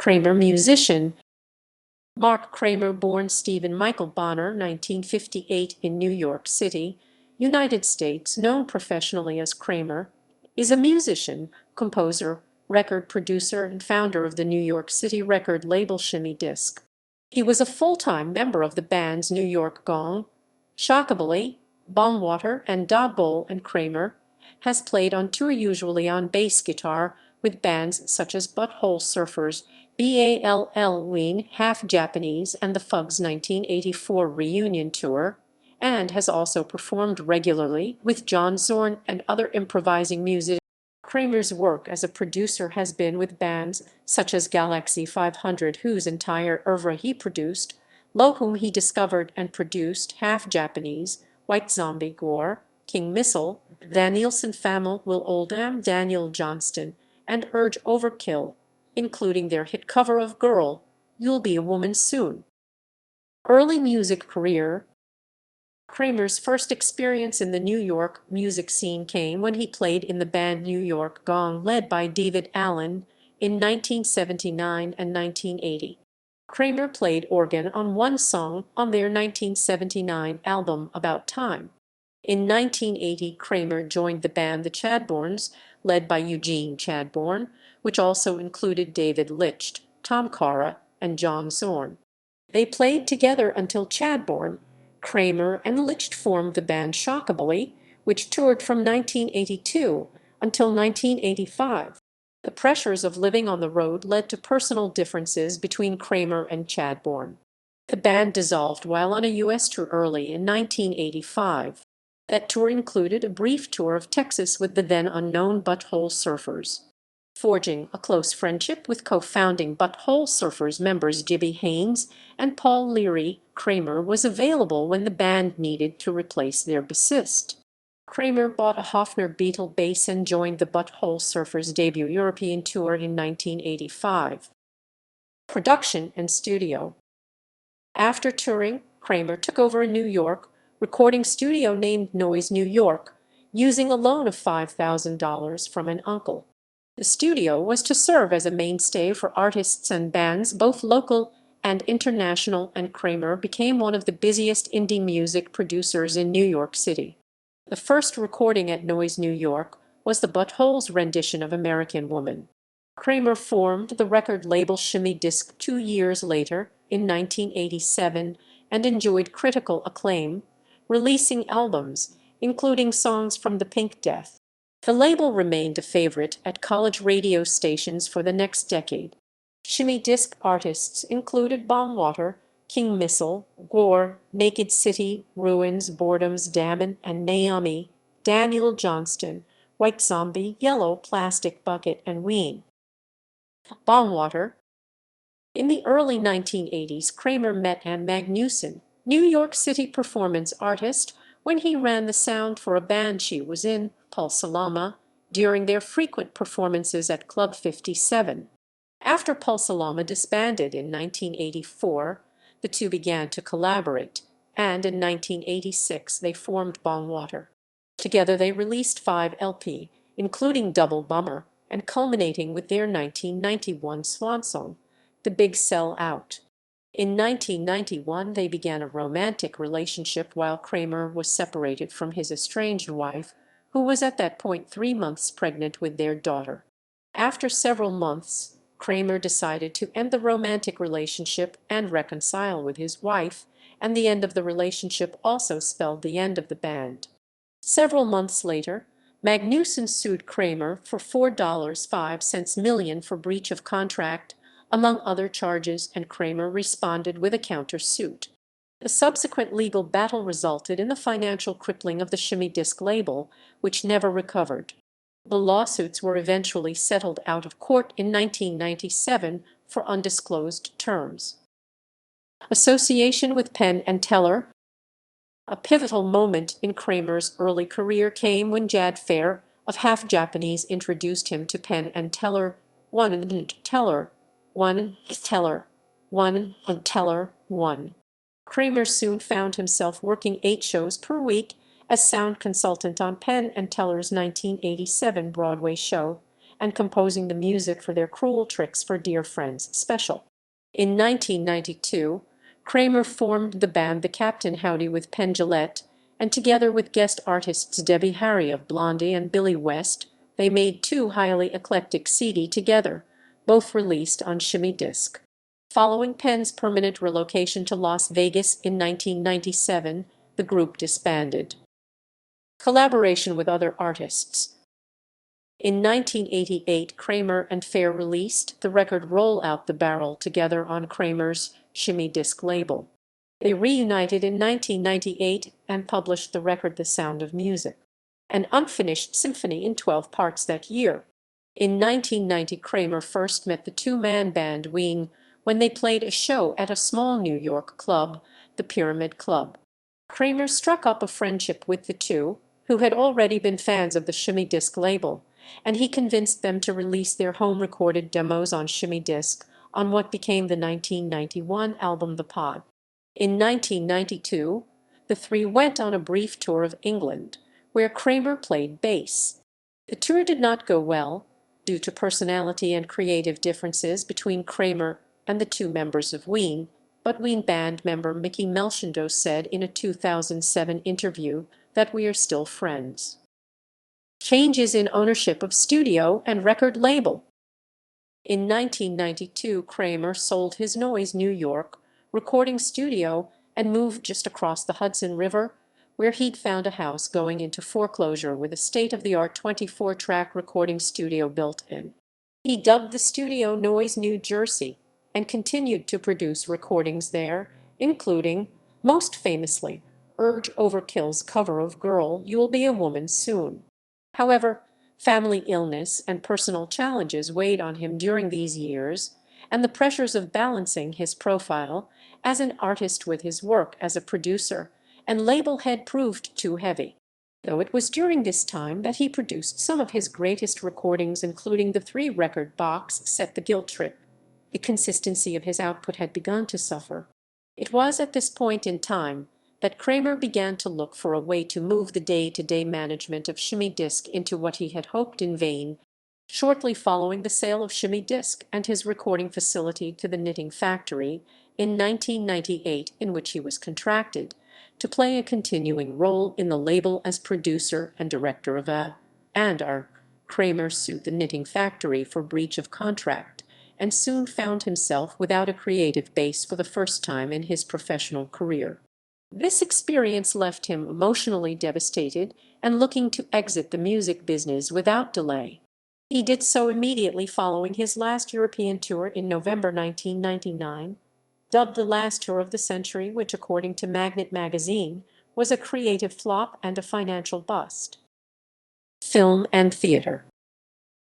Kramer, musician. Mark Kramer, born Stephen Michael Bonner, 1958, in New York City, United States, known professionally as Kramer, is a musician, composer, record producer, and founder of the New York City record label Shimmy-Disc. He was a full-time member of the bands York Gong, Shockabilly, Bongwater and Dogbowl, and Kramer has played on tour, usually on bass guitar, with bands such as Butthole Surfers, B.A.L.L, Ween, Half Japanese and The Fugs 1984 reunion tour, and has also performed regularly with John Zorn and other improvising musicians. Kramer's work as a producer has been with bands such as Galaxie 500, whose entire oeuvre he produced, Lo, whom he discovered and produced, Half Japanese, White Zombie, GWAR, King Missile, Danielson Famile, Will Oldham, Johnston, and Urge Overkill, including their hit cover of Girl, You'll Be a Woman Soon. Early music career. Kramer's first experience in the New York music scene came when he played in the band York Gong, led by David Allen, in 1979 and 1980. Kramer played organ on one song on their 1979 album About Time. In 1980, Kramer joined the band The Chadbournes, led by Eugene Chadbourne, which also included David Licht, Tom Cara, and John Zorn. They played together until Chadbourne, Kramer, and Licht formed the band Shockabilly, which toured from 1982 until 1985. The pressures of living on the road led to personal differences between Kramer and Chadbourne. The band dissolved while on a U.S. tour early in 1985. That tour included a brief tour of Texas with the then unknown Butthole Surfers. Forging a close friendship with co-founding Butthole Surfers members Gibby Haynes and Paul Leary, Kramer was available when the band needed to replace their bassist. Kramer bought a Hofner Beetle bass and joined the Butthole Surfers' debut European tour in 1985. Production and studio. After touring, Kramer took over a New York recording studio named Noise New York, using a loan of $5,000 from an uncle. The studio was to serve as a mainstay for artists and bands, both local and international, and Kramer became one of the busiest indie music producers in New York City. The first recording at Noise New York was the Butthole's rendition of American Woman. Kramer formed the record label Shimmy-Disc 2 years later, in 1987, and enjoyed critical acclaim, releasing albums, including songs from the Pink Death. The label remained a favorite at college radio stations for the next decade. Shimmy-Disc artists included Bongwater, King Missile, GWAR, Naked City, Ruins, Boredom's Damon and Naomi, Daniel Johnston, White Zombie, Yellow Plastic Bucket, and Ween. Bongwater. In the early 1980s, Kramer met Ann Magnuson, New York City performance artist, when he ran the sound for a band she was in, Pulsalama, during their frequent performances at Club 57. After Pulsalama disbanded in 1984, the two began to collaborate, and in 1986 they formed Bongwater. Together they released 5 LP, including Double Bummer, and culminating with their 1991 swan song, The Big Sell Out. In 1991 they began a romantic relationship while Kramer was separated from his estranged wife, who was at that point 3 months pregnant with their daughter. After several months, Kramer decided to end the romantic relationship and reconcile with his wife, and the end of the relationship also spelled the end of the band. Several months later, Magnuson sued Kramer for $4.05 million for breach of contract, among other charges, and Kramer responded with a counter-suit. The subsequent legal battle resulted in the financial crippling of the Shimmy-Disc label, which never recovered. The lawsuits were eventually settled out of court in 1997 for undisclosed terms. Association with Penn and Teller. A pivotal moment in Kramer's early career came when Jad Fair of Half Japanese introduced him to Penn and Teller, One Teller. Kramer soon found himself working 8 shows per week as sound consultant on Penn and Teller's 1987 Broadway show, and composing the music for their Cruel Tricks for Dear Friends special. In 1992, Kramer formed the band The Captain Howdy with Penn Jillette, and together with guest artists Debbie Harry of Blondie and Billy West, they made two highly eclectic CD together, both released on Shimmy-Disc. Following Penn's permanent relocation to Las Vegas in 1997, the group disbanded. Collaboration with other artists. In 1988, Kramer and Fair released the record Roll Out the Barrel together on Kramer's Shimmy-Disc label. They reunited in 1998 and published the record The Sound of Music, an unfinished symphony in 12 parts that year. In 1990, Kramer first met the two-man band Ween when they played a show at a small New York club, the Pyramid Club. Kramer struck up a friendship with the two, who had already been fans of the Shimmy-Disc label, and he convinced them to release their home-recorded demos on Shimmy-Disc on what became the 1991 album The Pod. In 1992, the three went on a brief tour of England, where Kramer played bass. The tour did not go well, due to personality and creative differences between Kramer and the two members of Ween, but Ween band member Mickey Melchando said in a 2007 interview that we are still friends. Changes in ownership of studio and record label. In 1992, Kramer sold his Noise New York recording studio and moved just across the Hudson River, where he'd found a house going into foreclosure with a state-of-the-art 24-track recording studio built in. He dubbed the studio Noise New Jersey and continued to produce recordings there, including, most famously, Urge Overkill's cover of Girl, You'll Be a Woman Soon. However, family illness and personal challenges weighed on him during these years, and the pressures of balancing his profile as an artist with his work as a producer and label head proved too heavy. Though it was during this time that he produced some of his greatest recordings, including the three-record box set The Guilt Trip, the consistency of his output had begun to suffer. It was at this point in time that Kramer began to look for a way to move the day-to-day management of Shimmy-Disc into what he had hoped in vain, shortly following the sale of Shimmy-Disc and his recording facility to the Knitting Factory in 1998, in which he was contracted to play a continuing role in the label as producer and director of A&R. Kramer sued the Knitting Factory for breach of contract and soon found himself without a creative base for the first time in his professional career. This experience left him emotionally devastated and looking to exit the music business without delay. He did so immediately following his last European tour in November 1999, dubbed the last tour of the century, which, according to Magnet magazine, was a creative flop and a financial bust. Film and theater.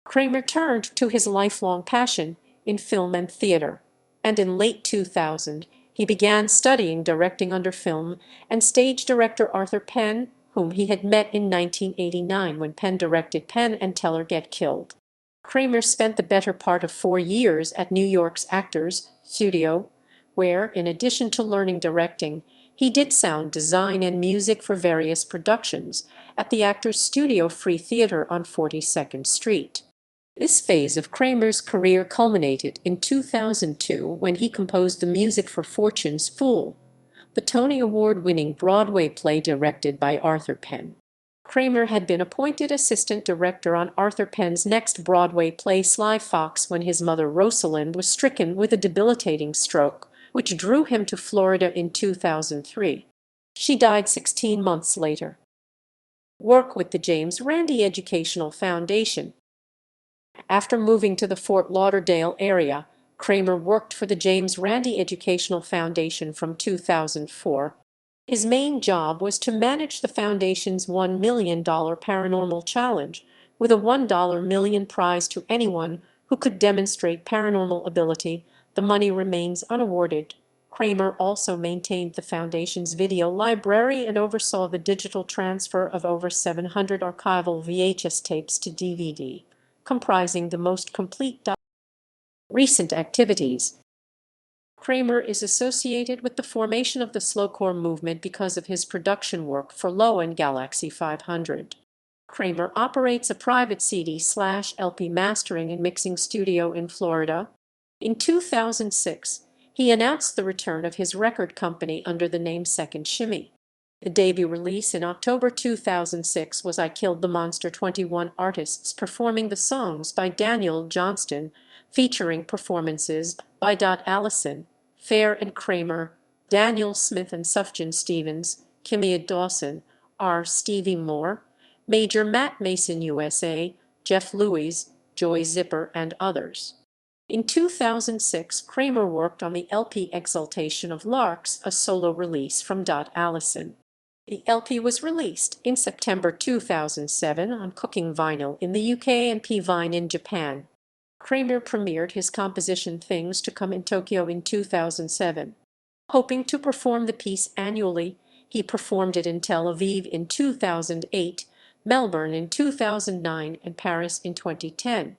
Kramer turned to his lifelong passion in film and theater, and in late 2000, he began studying directing under film and stage director Arthur Penn, whom he had met in 1989 when Penn directed Penn and Teller Get Killed. Kramer spent the better part of 4 years at New York's Actors Studio, where, in addition to learning directing, he did sound design and music for various productions at the Actors Studio Free Theater on 42nd Street. This phase of Kramer's career culminated in 2002 when he composed the music for Fortune's Fool, the Tony Award-winning Broadway play directed by Arthur Penn. Kramer had been appointed assistant director on Arthur Penn's next Broadway play Sly Fox when his mother Rosalind was stricken with a debilitating stroke, which drew him to Florida in 2003. She died 16 months later. Work with the James Randi Educational Foundation. After moving to the Fort Lauderdale area, Kramer worked for the James Randi Educational Foundation from 2004. His main job was to manage the foundation's $1 million paranormal challenge, with a $1 million prize to anyone who could demonstrate paranormal ability. The money remains unawarded. Kramer also maintained the foundation's video library and oversaw the digital transfer of over 700 archival VHS tapes to DVD, comprising the most complete recent activities. Kramer is associated with the formation of the slowcore movement because of his production work for Low and Galaxie 500. Kramer operates a private CD/LP mastering and mixing studio in Florida. In 2006, he announced the return of his record company under the name Second Shimmy. The debut release in October 2006 was I Killed the Monster. 21 artists performing the songs by Daniel Johnston, featuring performances by Allison, Fair and Kramer, Daniel Smith and Sufjan Stevens, Kimia Dawson, R. Stevie Moore, Major Matt Mason USA, Jeff Louis, Joy Zipper, and others. In 2006, Kramer worked on the LP Exaltation of Larks, a solo release from Allison. The LP was released in September 2007 on Cooking Vinyl in the UK and P-Vine in Japan. Kramer premiered his composition Things to Come in Tokyo in 2007. Hoping to perform the piece annually, he performed it in Tel Aviv in 2008, Melbourne in 2009, and Paris in 2010.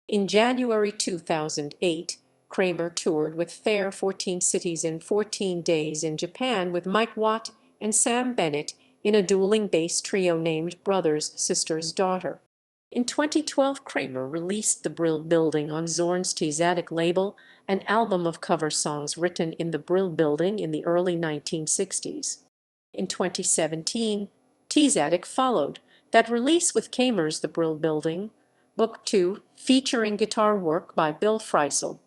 In January 2008, Kramer toured with Fair 14 cities in 14 days in Japan with Mike Watt and Sam Bennett in a dueling bass trio named Brothers, Sisters, Daughter. In 2012, Kramer released The Brill Building on Zorn's Tzaddik label, an album of cover songs written in the Brill Building in the early 1960s. In 2017, Tzaddik followed that release with Kramer's The Brill Building, Book 2, featuring guitar work by Bill Frisell.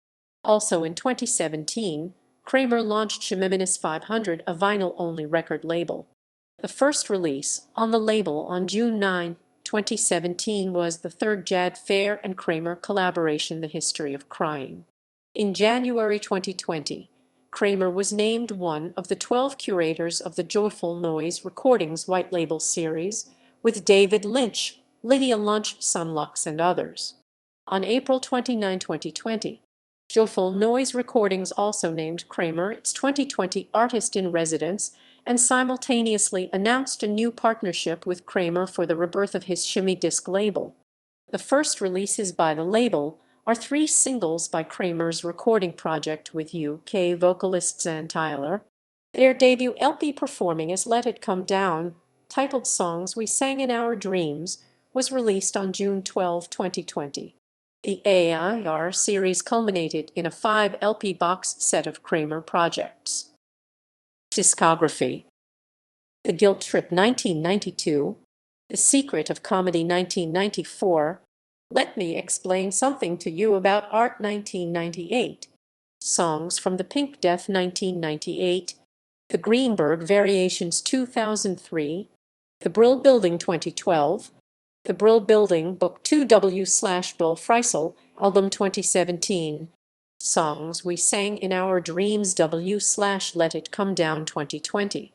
Also in 2017, Kramer launched Shimmy-Disc 500, a vinyl-only record label. The first release on the label on June 9, 2017 was the third Jad Fair and Kramer collaboration, The History of Crying. In January 2020, Kramer was named one of the 12 curators of the Joyful Noise Recordings White Label series, with David Lynch, Lydia Lunch, Sunlux, and others. On April 29, 2020, Joyful Noise Recordings also named Kramer its 2020 Artist in Residence and simultaneously announced a new partnership with Kramer for the rebirth of his Shimmy-Disc label. The first releases by the label are 3 singles by Kramer's recording project with UK vocalist Penn Teller. Their debut LP performing as Let It Come Down, titled Songs We Sang in Our Dreams, was released on June 12, 2020. The AIR series culminated in a 5 LP box set of Kramer projects. Discography: The Guilt Trip 1992, The Secret of Comedy 1994, Let Me Explain Something to You About Art 1998, Songs from the Pink Death 1998, The Greenberg Variations 2003, The Brill Building 2012, The Brill Building Book 2 W/Bill Frisell, Album 2017, Songs We Sang in Our Dreams W/Let It Come Down 2020.